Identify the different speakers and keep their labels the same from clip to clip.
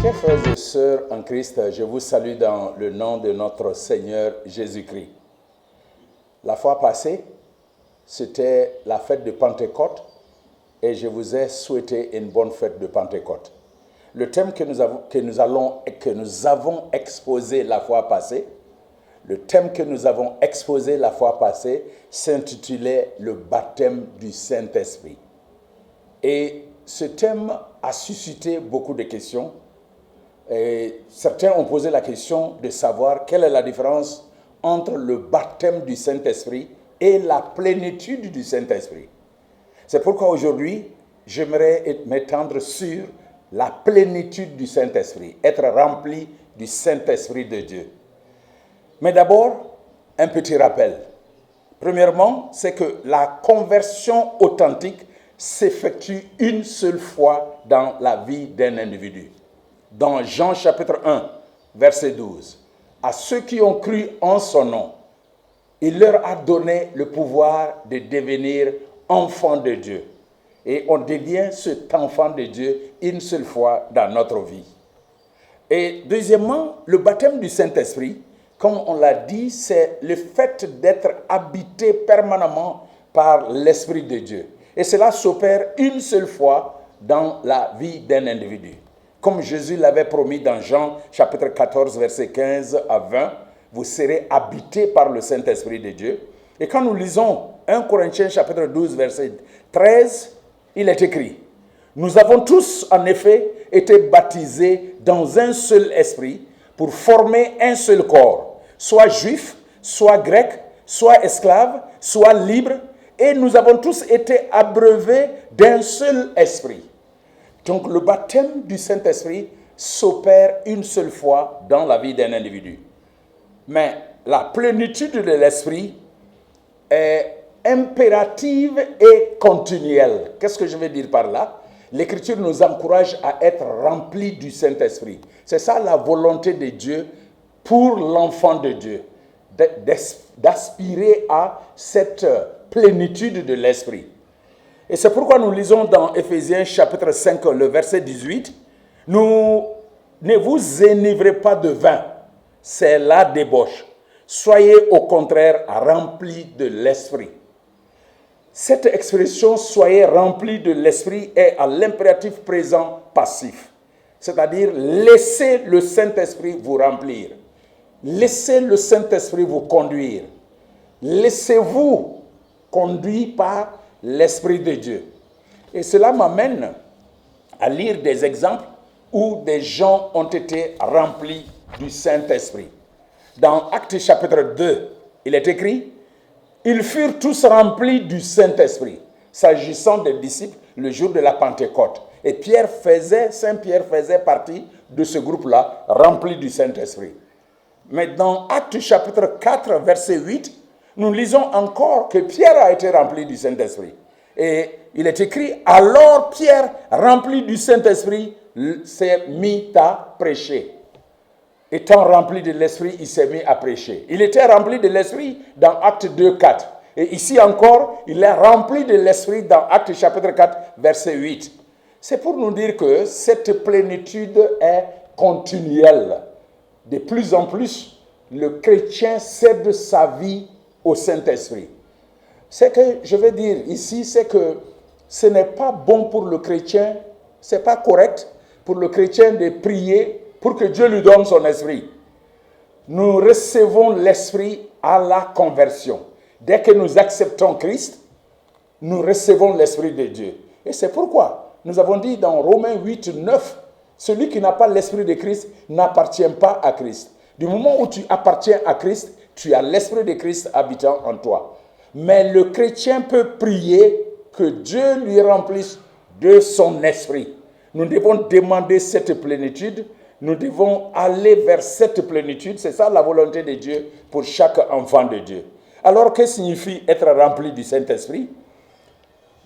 Speaker 1: Chers frères et sœurs en Christ, je vous salue dans le nom de notre Seigneur Jésus-Christ. La fois passée, c'était la fête de Pentecôte et je vous ai souhaité une bonne fête de Pentecôte. Le thème que nous avons exposé la fois passée, s'intitulait le baptême du Saint-Esprit. Et ce thème a suscité beaucoup de questions. Et certains ont posé la question de savoir quelle est la différence entre le baptême du Saint-Esprit et la plénitude du Saint-Esprit. C'est pourquoi aujourd'hui, j'aimerais m'étendre sur la plénitude du Saint-Esprit, être rempli du Saint-Esprit de Dieu. Mais d'abord, un petit rappel. Premièrement, c'est que la conversion authentique s'effectue une seule fois dans la vie d'un individu. Dans Jean chapitre 1, verset 12, « À ceux qui ont cru en son nom, il leur a donné le pouvoir de devenir enfants de Dieu. » Et on devient cet enfant de Dieu une seule fois dans notre vie. Et deuxièmement, le baptême du Saint-Esprit, comme on l'a dit, c'est le fait d'être habité permanemment par l'Esprit de Dieu. Et cela s'opère une seule fois dans la vie d'un individu. Comme Jésus l'avait promis dans Jean chapitre 14, verset 15 à 20, vous serez habités par le Saint-Esprit de Dieu. Et quand nous lisons 1 Corinthiens chapitre 12, verset 13, il est écrit, « Nous avons tous en effet été baptisés dans un seul esprit pour former un seul corps, soit juif, soit grec, soit esclave, soit libre, et nous avons tous été abreuvés d'un seul esprit. » Donc le baptême du Saint-Esprit s'opère une seule fois dans la vie d'un individu. Mais la plénitude de l'Esprit est impérative et continuelle. Qu'est-ce que je veux dire par là? L'Écriture nous encourage à être remplis du Saint-Esprit. C'est ça la volonté de Dieu pour l'enfant de Dieu, d'aspirer à cette plénitude de l'Esprit. Et c'est pourquoi nous lisons dans Éphésiens chapitre 5, le verset 18, « Ne vous enivrez pas de vin, c'est la débauche. Soyez au contraire remplis de l'Esprit. » Cette expression « soyez remplis de l'Esprit » est à l'impératif présent passif, c'est-à-dire laissez le Saint-Esprit vous remplir, laissez le Saint-Esprit vous conduire, laissez-vous conduire par l'Esprit de Dieu. Et cela m'amène à lire des exemples où des gens ont été remplis du Saint-Esprit. Dans Actes chapitre 2, il est écrit, « Ils furent tous remplis du Saint-Esprit, s'agissant des disciples le jour de la Pentecôte. » Et Saint Pierre faisait partie de ce groupe-là, rempli du Saint-Esprit. Mais dans Actes chapitre 4, verset 8, nous lisons encore que Pierre a été rempli du Saint-Esprit. Et il est écrit, « Alors Pierre, rempli du Saint-Esprit, s'est mis à prêcher. » Étant rempli de l'Esprit, il s'est mis à prêcher. Il était rempli de l'Esprit dans Acte 2, 4. Et ici encore, il est rempli de l'Esprit dans Acte chapitre 4, verset 8. C'est pour nous dire que cette plénitude est continuelle. De plus en plus, le chrétien cède sa vie au Saint-Esprit. Ce que je veux dire ici, c'est que ce n'est pas bon pour le chrétien, ce n'est pas correct pour le chrétien de prier pour que Dieu lui donne son esprit. Nous recevons l'esprit à la conversion. Dès que nous acceptons Christ, nous recevons l'esprit de Dieu. Et c'est pourquoi nous avons dit dans Romains 8, 9, celui qui n'a pas l'esprit de Christ n'appartient pas à Christ. Du moment où tu appartiens à Christ, tu as l'esprit de Christ habitant en toi. Mais le chrétien peut prier que Dieu lui remplisse de son esprit. Nous devons demander cette plénitude. Nous devons aller vers cette plénitude. C'est ça la volonté de Dieu pour chaque enfant de Dieu. Alors, que signifie être rempli du Saint-Esprit?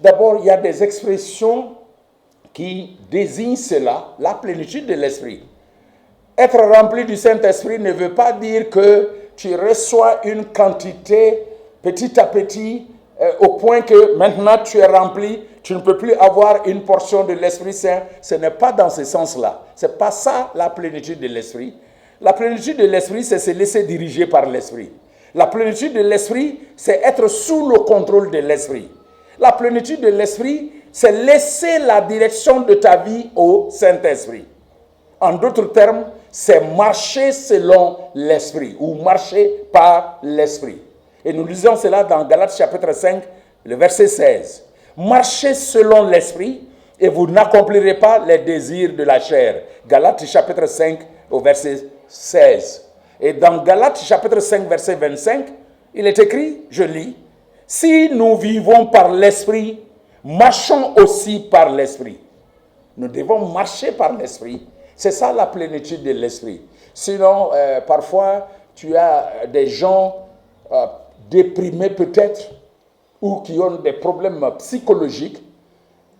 Speaker 1: D'abord, il y a des expressions qui désignent cela, la plénitude de l'Esprit. Être rempli du Saint-Esprit ne veut pas dire que tu reçois une quantité petit à petit au point que maintenant tu es rempli, tu ne peux plus avoir une portion de l'Esprit Saint. Ce n'est pas dans ce sens-là. Ce n'est pas ça la plénitude de l'Esprit. La plénitude de l'Esprit, c'est se laisser diriger par l'Esprit. La plénitude de l'Esprit, c'est être sous le contrôle de l'Esprit. La plénitude de l'Esprit, c'est laisser la direction de ta vie au Saint-Esprit. En d'autres termes, c'est marcher selon l'Esprit ou marcher par l'Esprit. Et nous lisons cela dans Galates chapitre 5, le verset 16. Marchez selon l'Esprit et vous n'accomplirez pas les désirs de la chair. Galates chapitre 5 au verset 16. Et dans Galates chapitre 5 verset 25, il est écrit, je lis, « Si nous vivons par l'Esprit, marchons aussi par l'Esprit. » Nous devons marcher par l'Esprit. C'est ça la plénitude de l'Esprit. Sinon, parfois, tu as des gens déprimés peut-être, ou qui ont des problèmes psychologiques,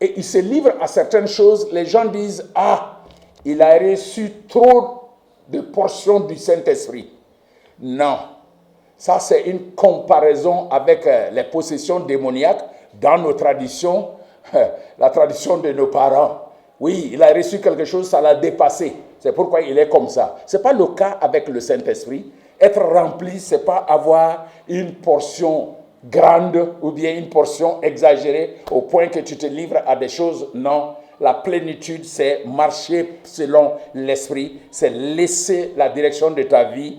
Speaker 1: et ils se livrent à certaines choses. Les gens disent, « Ah, il a reçu trop de portions du Saint-Esprit. » Non, ça c'est une comparaison avec les possessions démoniaques dans nos traditions, la tradition de nos parents. Oui, il a reçu quelque chose, ça l'a dépassé. C'est pourquoi il est comme ça. Ce n'est pas le cas avec le Saint-Esprit. Être rempli, ce n'est pas avoir une portion grande ou bien une portion exagérée au point que tu te livres à des choses. Non, la plénitude, c'est marcher selon l'Esprit, c'est laisser la direction de ta vie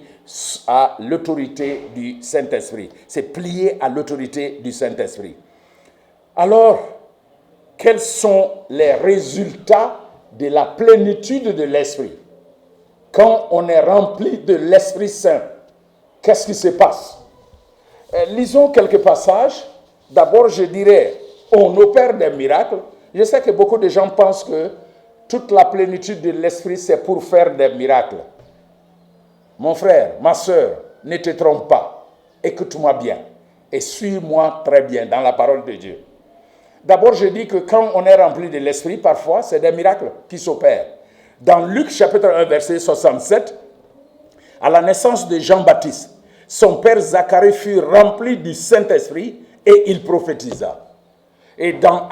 Speaker 1: à l'autorité du Saint-Esprit. C'est plier à l'autorité du Saint-Esprit. Alors, quels sont les résultats de la plénitude de l'Esprit? Quand on est rempli de l'Esprit Saint, qu'est-ce qui se passe? Lisons quelques passages. D'abord, je dirais, on opère des miracles. Je sais que beaucoup de gens pensent que toute la plénitude de l'Esprit, c'est pour faire des miracles. Mon frère, ma soeur, ne te trompe pas. Écoute-moi bien et suis-moi très bien dans la parole de Dieu. D'abord, je dis que quand on est rempli de l'Esprit, parfois, c'est des miracles qui s'opèrent. Dans Luc chapitre 1, verset 67, à la naissance de Jean-Baptiste, son père Zacharie fut rempli du Saint-Esprit et il prophétisa. Et dans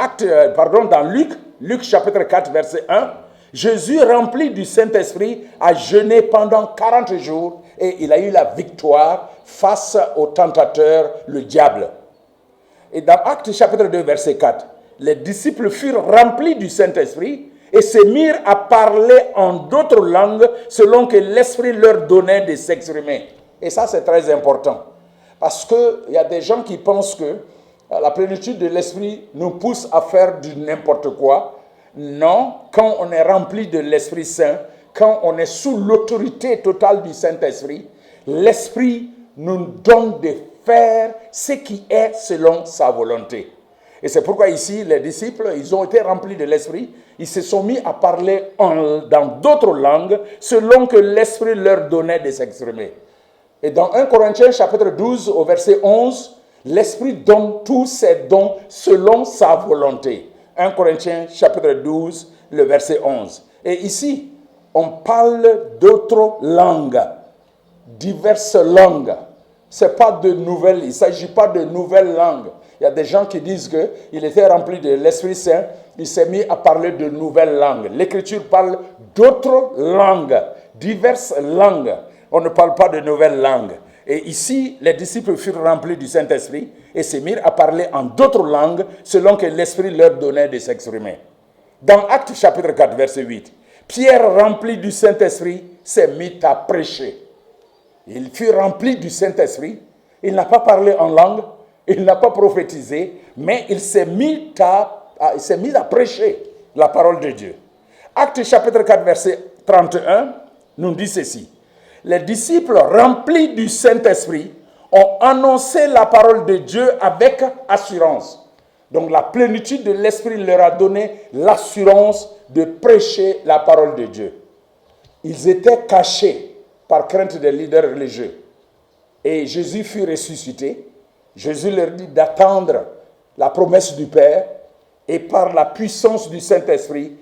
Speaker 1: Luc chapitre 4, verset 1, Jésus, rempli du Saint-Esprit, a jeûné pendant 40 jours et il a eu la victoire face au tentateur, le diable. Et dans Actes chapitre 2, verset 4, les disciples furent remplis du Saint-Esprit et se mirent à parler en d'autres langues selon que l'Esprit leur donnait de s'exprimer. Et ça, c'est très important. Parce qu'il y a des gens qui pensent que la plénitude de l'Esprit nous pousse à faire du n'importe quoi. Non, quand on est rempli de l'Esprit Saint, quand on est sous l'autorité totale du Saint-Esprit, l'Esprit nous donne de faire ce qui est selon sa volonté. Et c'est pourquoi ici, les disciples, ils ont été remplis de l'Esprit, ils se sont mis à parler dans d'autres langues selon que l'Esprit leur donnait de s'exprimer. Et dans 1 Corinthiens chapitre 12 au verset 11, l'Esprit donne tous ses dons selon sa volonté. 1 Corinthiens chapitre 12, le verset 11. Et ici, on parle d'autres langues, diverses langues. C'est pas de nouvelles, il ne s'agit pas de nouvelles langues. Il y a des gens qui disent qu'il était rempli de l'Esprit Saint, il s'est mis à parler de nouvelles langues. L'Écriture parle d'autres langues, diverses langues. On ne parle pas de nouvelles langues. Et ici, les disciples furent remplis du Saint-Esprit et se mirent à parler en d'autres langues selon que l'Esprit leur donnait de s'exprimer. Dans Actes chapitre 4, verset 8, Pierre, rempli du Saint-Esprit, s'est mis à prêcher. Il fut rempli du Saint-Esprit. Il n'a pas parlé en langue, il n'a pas prophétisé, mais il s'est mis à prêcher la parole de Dieu. Actes chapitre 4, verset 31, nous dit ceci. Les disciples remplis du Saint-Esprit ont annoncé la parole de Dieu avec assurance. Donc la plénitude de l'Esprit leur a donné l'assurance de prêcher la parole de Dieu. Ils étaient cachés par crainte des leaders religieux. Et Jésus fut ressuscité. Jésus leur dit d'attendre la promesse du Père. Et par la puissance du Saint-Esprit,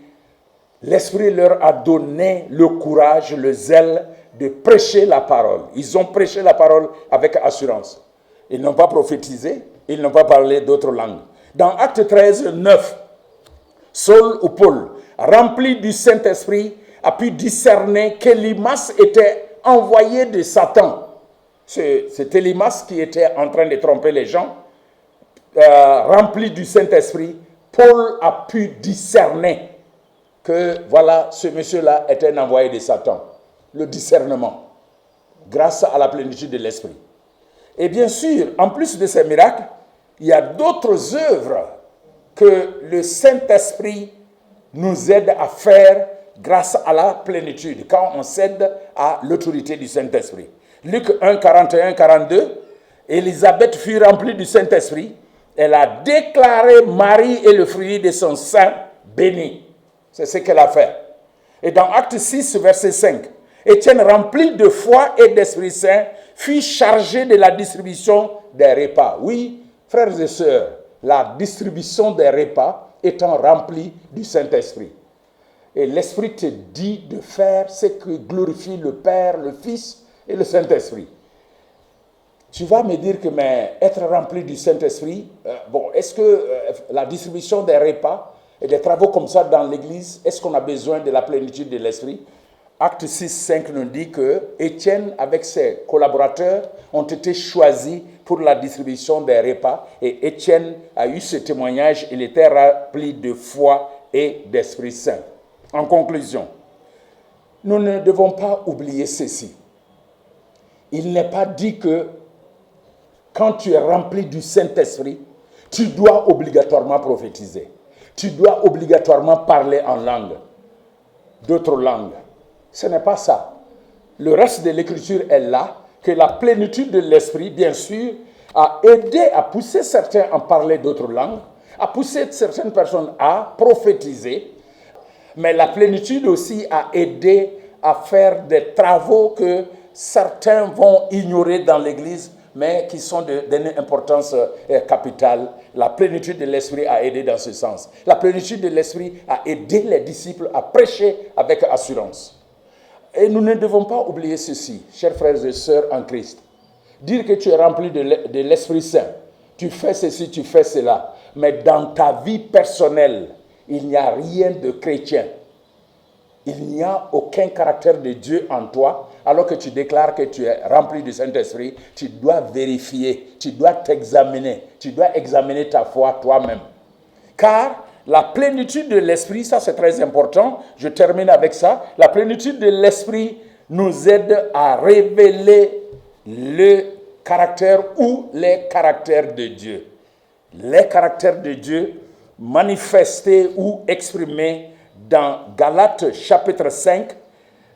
Speaker 1: l'Esprit leur a donné le courage, le zèle de prêcher la parole. Ils ont prêché la parole avec assurance. Ils n'ont pas prophétisé, Ils n'ont pas parlé d'autres langues. Dans Acte 13, 9, Saul ou Paul, rempli du Saint-Esprit, a pu discerner qu'Élymas était envoyé de Satan. C'est Élymas qui était en train de tromper les gens. Rempli du Saint-Esprit, Paul a pu discerner que voilà, ce monsieur-là était un envoyé de Satan. Le discernement, grâce à la plénitude de l'Esprit. Et bien sûr, en plus de ces miracles, il y a d'autres œuvres que le Saint-Esprit nous aide à faire grâce à la plénitude, quand on cède à l'autorité du Saint-Esprit. Luc 1, 41, 42, Élisabeth fut remplie du Saint-Esprit. Elle a déclaré Marie et le fruit de son sein béni. C'est ce qu'elle a fait. Et dans Acte 6, verset 5, Étienne, rempli de foi et d'Esprit Saint, fut chargé de la distribution des repas. Oui, frères et sœurs, la distribution des repas étant remplie du Saint-Esprit. Et l'Esprit te dit de faire ce que glorifie le Père, le Fils et le Saint-Esprit. Tu vas me dire que mais être rempli du Saint-Esprit, est-ce que la distribution des repas et des travaux comme ça dans l'Église, est-ce qu'on a besoin de la plénitude de l'Esprit? Acte 6, 5 nous dit que Étienne, avec ses collaborateurs, ont été choisis pour la distribution des repas. Et Étienne a eu ce témoignage, il était rempli de foi et d'Esprit Saint. En conclusion, nous ne devons pas oublier ceci. Il n'est pas dit que quand tu es rempli du Saint-Esprit, tu dois obligatoirement prophétiser. Tu dois obligatoirement parler en langue, d'autres langues. Ce n'est pas ça. Le reste de l'Écriture est là, que la plénitude de l'Esprit, bien sûr, a aidé à pousser certains à parler d'autres langues, a poussé certaines personnes à prophétiser, mais la plénitude aussi a aidé à faire des travaux que certains vont ignorer dans l'Église, mais qui sont d'une importance capitale. La plénitude de l'Esprit a aidé dans ce sens. La plénitude de l'Esprit a aidé les disciples à prêcher avec assurance. Et nous ne devons pas oublier ceci, chers frères et sœurs en Christ. Dire que tu es rempli de l'Esprit Saint, tu fais ceci, tu fais cela, mais dans ta vie personnelle, il n'y a rien de chrétien. Il n'y a aucun caractère de Dieu en toi, alors que tu déclares que tu es rempli du Saint-Esprit, tu dois vérifier, tu dois t'examiner, tu dois examiner ta foi toi-même. Car la plénitude de l'Esprit, ça c'est très important, je termine avec ça, la plénitude de l'Esprit nous aide à révéler le caractère ou les caractères de Dieu. Les caractères de Dieu manifestés ou exprimés dans Galates chapitre 5.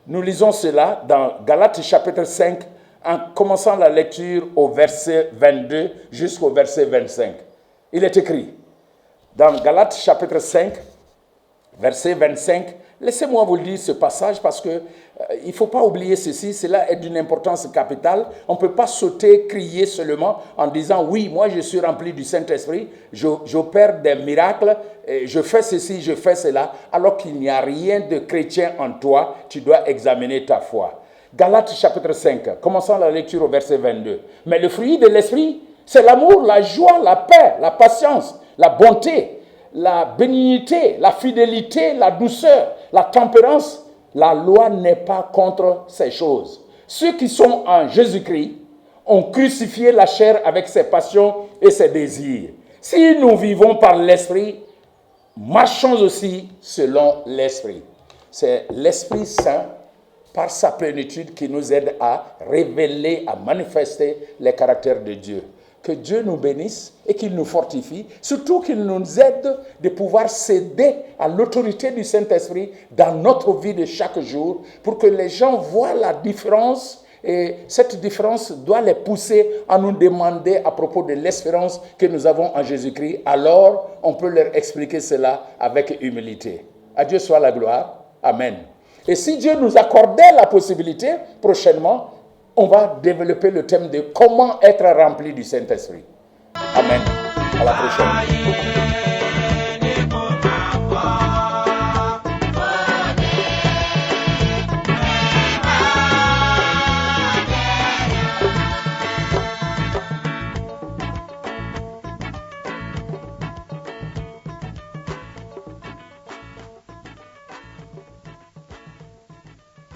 Speaker 1: Nous lisons cela dans Galates chapitre 5 en commençant la lecture au verset 22 jusqu'au verset 25. Il est écrit dans Galates chapitre 5, verset 25, laissez-moi vous le dire ce passage parce que il ne faut pas oublier ceci, cela est d'une importance capitale. On ne peut pas sauter, crier seulement en disant oui, moi je suis rempli du Saint-Esprit, j'opère des miracles, je fais ceci, je fais cela, alors qu'il n'y a rien de chrétien en toi, tu dois examiner ta foi. Galates chapitre 5, commençons la lecture au verset 22. Mais le fruit de l'Esprit, c'est l'amour, la joie, la paix, la patience, la bonté, la bénignité, la fidélité, la douceur, la tempérance. La loi n'est pas contre ces choses. Ceux qui sont en Jésus-Christ ont crucifié la chair avec ses passions et ses désirs. Si nous vivons par l'Esprit, marchons aussi selon l'Esprit. C'est l'Esprit Saint, par sa plénitude, qui nous aide à révéler, à manifester les caractères de Dieu. Que Dieu nous bénisse et qu'il nous fortifie, surtout qu'il nous aide de pouvoir céder à l'autorité du Saint-Esprit dans notre vie de chaque jour pour que les gens voient la différence et cette différence doit les pousser à nous demander à propos de l'espérance que nous avons en Jésus-Christ. Alors, on peut leur expliquer cela avec humilité. À Dieu soit la gloire. Amen. Et si Dieu nous accordait la possibilité, prochainement, on va développer le thème de comment être rempli du Saint-Esprit. Amen. À la prochaine.